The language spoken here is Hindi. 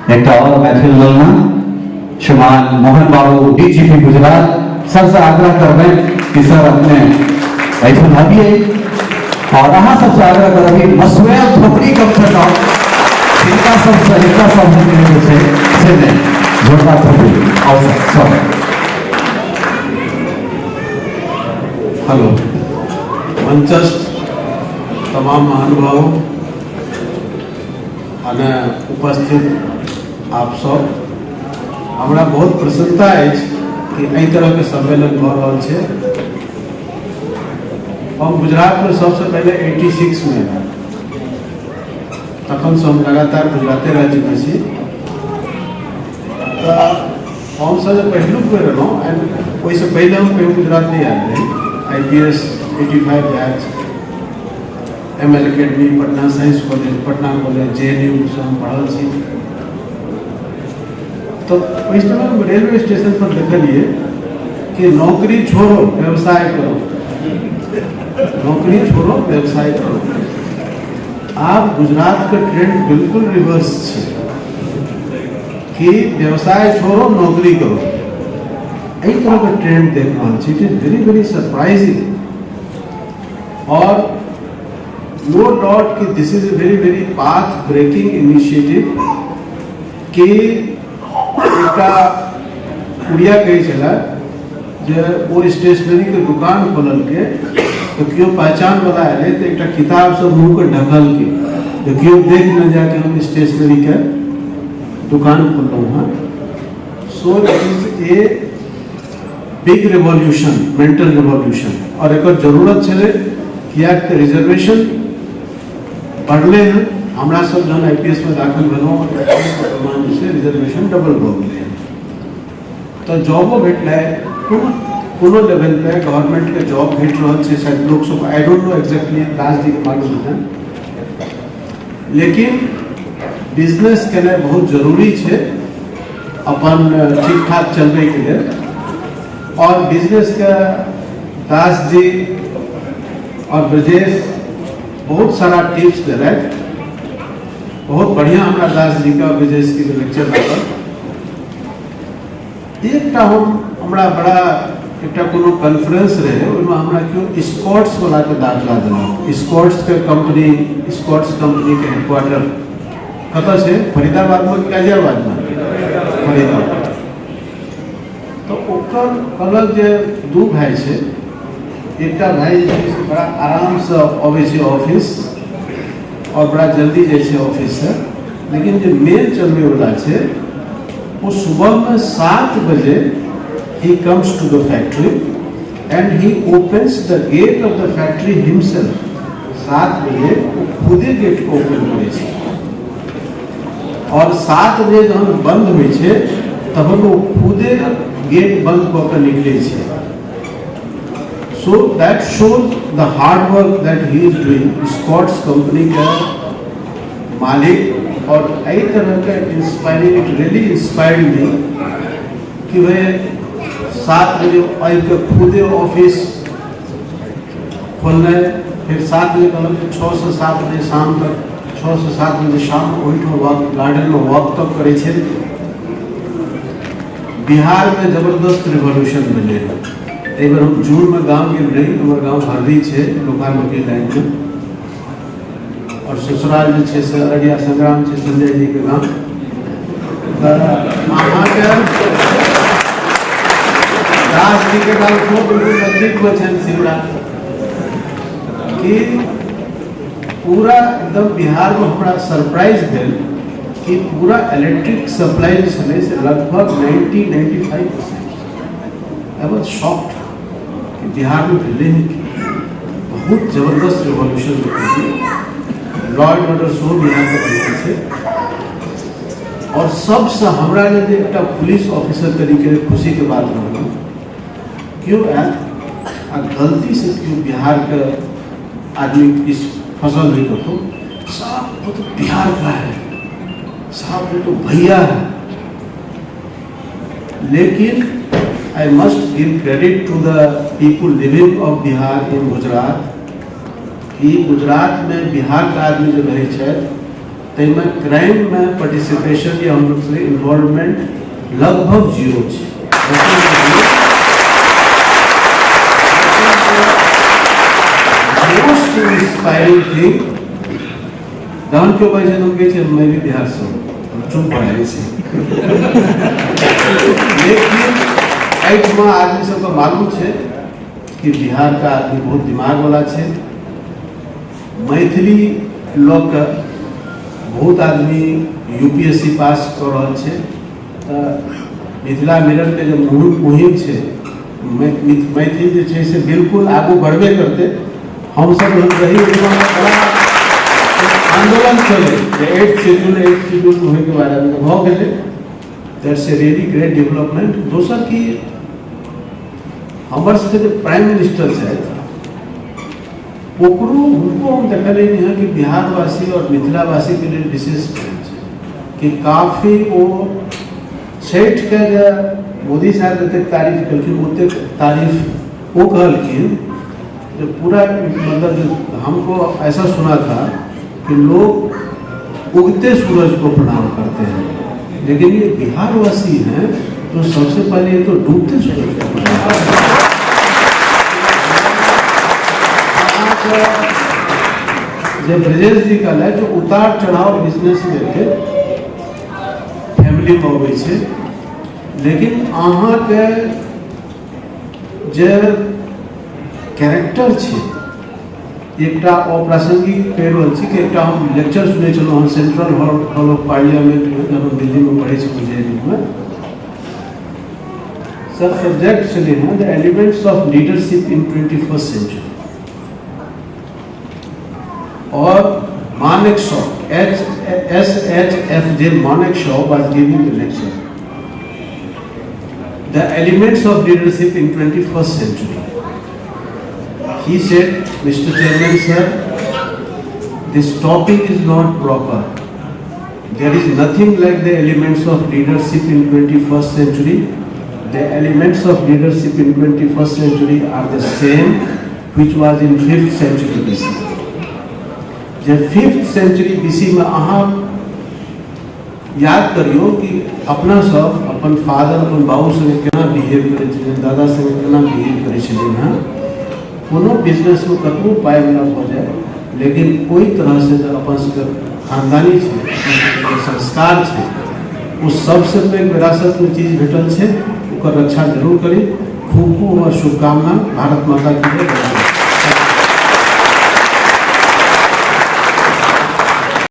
एक और महफिल बोलना श्रीमान मोहन बाबू डीजीपी गुजरात सर से आग्रह करबे कि सर अपने ऐसे भाविए और अहाँ सबसे आग्रह करबी मसवे थोपड़ी कम से कम इनका सब से ने जोरदार थोपड़ी अवसर सब हेलो मंचस्थ तमाम महानुभावों અને ઉપસ્થિત आप सब हमरा बहुत प्रसन्नता है कि एहि तरह के सम्मेलन भ रहल छै। हम गुजरात में सबसे पहले 86 में तखन से हम लगातार गुजराते राज्य में छी। हम सब पहलू पे रहूँ एंड ओहिसे पहले हम कहीं गुजरात नहीं आए रही। IPS 85 batch ML academy Patna science college Patna college JNU से हम पढ़ल छी। तो इस समय हम रेलवे स्टेशन पर देखलिए कि नौकरी छोड़ो व्यवसाय करो, नौकरी छोड़ो व्यवसाय करो। आप गुजरात का ट्रेंड बिल्कुल रिवर्स है कि व्यवसाय छोड़ो नौकरी करो। एहि तरह का ट्रेंड देख रहा है। It is very very surprising और नो डाउट कि this is a very very path breaking initiative कि एकटा उड़िया कही छला जे वो स्टेशनरी के दुकान खोलल के तो क्यों पहचान वाला है तो एक किताब सब मुँह के ढकल के जो क्यों देख न जाके हम स्टेशनरी के दुकान खोल हाँ। So it is a big revolution mental revolution और एक जरूरत है कि रिजर्वेशन बढ़ले हैं। हमरा सब जन IPS में दाखिल भेलहुँ से रिजर्वेशन डबल भ गए तो जॉबो भेटलै कोनो लेवल पे गवर्नमेंट के जॉब भेट रहल छै। शायद लोग सब I don't know exactly Das ji के मालूम है लेकिन बिजनेस केनाइ बहुत जरूरी है अपन ठीक ठाक चलने के लिए। और बिजनेस के दास जी और ब्रजेश बहुत सारा टिप्स दे रहे। बहुत बढ़िया हमारा दास जी का ब्रजेश की लेक्चर देकर एक हमरा बड़ा एक कोनो कॉन्फ्रेंस रहे ओहिमे हमरा क्यों स्कॉट्स वाला के दाखला देना। स्कॉट्स के कंपनी के हेडक्वार्टर कतऽ छै फरीदाबाद में गाजियाबाद में फरीदाबाद। तो ओकर कहलक जे दू भाई छै एकटा भाई बड़ा आराम से अबै छै ऑफिस और बड़ा जल्दी जाए छै ऑफिस से लेकिन जो मेल चलने वाला है वो सुबह में 7 बजे he comes to the factory and he opens the gate of the factory himself। 7 बजे वो खुदे गेट को ओपन करे छै और 7 बजे जब बंद हुई है तब वो खुदे गेट बंद कऽ के निकले छै। So that shows the hard work that he is doing। Scotts company का मालिक और कई तरह का inspiring it really inspired me कि वह 7 बजे आके खुदे ऑफिस खोलने फिर 7 बजे कहल 6 से 7 बजे शाम तक 6 से 7 बजे शाम ओहिठाम वॉक गार्डन में वॉक तक करे छै। बिहार में जबरदस्त रिवॉल्यूशन मिले। एक बार हम जून में गांव गेल रही हमारे गांव हरदी है लोकाल लाइन में और ससुराल जो है अररिया संग्राम है संजय जी के गांव। दास जी के गांव को नजदीक में है सिमरा कि पूरा एकदम बिहार में हमारा सरप्राइज भेल कि पूरा इलेक्ट्रिक सप्लाई से लगभग 90-95%। आई वाज शॉक्ड कि बिहार में पहले बहुत जबरदस्त रिवॉल्यूशन देखी। Law and order show Bihar के तरीके से और सबसे हमारा लिए एक पुलिस ऑफिसर तरीके खुशी के बात रहा क्यों गलती से क्यों बिहार का आदमी इस फसल नहीं करते साहब वो तो बिहार का है, साहब वो तो भैया है। लेकिन I must give credit to the people living of Bihar in Gujarat कि गुजरात में बिहार का आदमी जो रहे તેમાં ક્રાઇમ में पार्टिसिपेशन या हम लोग से इन्वॉल्वमेंट लगभग जीरो है। मोस्ट इंस्पायरिंग थिंग दान के भाई जन के छे मैं भी बिहार से हूँ, चुप पड़े से लेकिन एक में आदमी सबको मालूम है कि बिहार का आदमी बहुत दिमाग वाला है। मैथिली लोग बहुत आदमी यूपीएससी पास कर रहा है। मिथिला मिरर के जो मुहिम है मैथिली जो है से बिल्कुल आगू बढ़बे करते। हम सब रही आंदोलन चले 8 शेड्यूल होने के बारे में हो गए। That's a really great development. दोसर की हमारे से जो प्राइम मिनिस्टर है ओकरो उनको हम देखल है कि बिहारवासी और मिथिलावासी के लिए विशेष कि काफ़ी वो सेठ के जो मोदी साहब जते तारीफ कलखिन ओते तारीफ वो कहलखिन जो पूरा मतलब जो हमको ऐसा सुना था कि लोग उगते सूरज को प्रणाम करते हैं, लेकिन ये बिहारवासी हैं तो सबसे पहले ये तो डूबते सूरज को प्रणाम करते हैं। जब ब्रजेश जी का है जो उतार चढ़ाव बिजनेस में थे फैमिली में अबै छै, लेकिन अहाँ के जे कैरेक्टर छै एकटा अप्रासंगिक कहि रहल छी कि एकटा हम लेक्चर सुनै छलहुँ हँ सेंट्रल हॉल ऑफ पार्लियामेंट में जब हम दिल्ली में पढ़े छलहुँ जेएनयू में। सर सब्जेक्ट छलै हँ the elements of leadership in 21st century और Manekshaw, SHFJ Manekshaw was giving the lecture. The elements of leadership in 21st century. He said, Mr. Chairman sir, this topic is not proper. There is nothing like the elements of leadership in 21st century. The elements of leadership in 21st century are the same which was in 5th century BC. जब 5th सेंचुरी बीसी में अहाँ याद करियो कि अपना सब अपन फादर अपन बाबू संगे केना बिहेव करे छलिन, दादा संगे केना बिहेव करे छलिन हँ। कोनो बिजनेस में कतबो पाइ न हो जाए, लेकिन कोई तरह से जो अपन सबके खानदानी छै, संस्कार छै, उस सबसे पैघ विरासत में चीज भेटल छै, ओकर रक्षा जरूर करी। खूब खूब हमर शुभकामना। भारत माता की जय।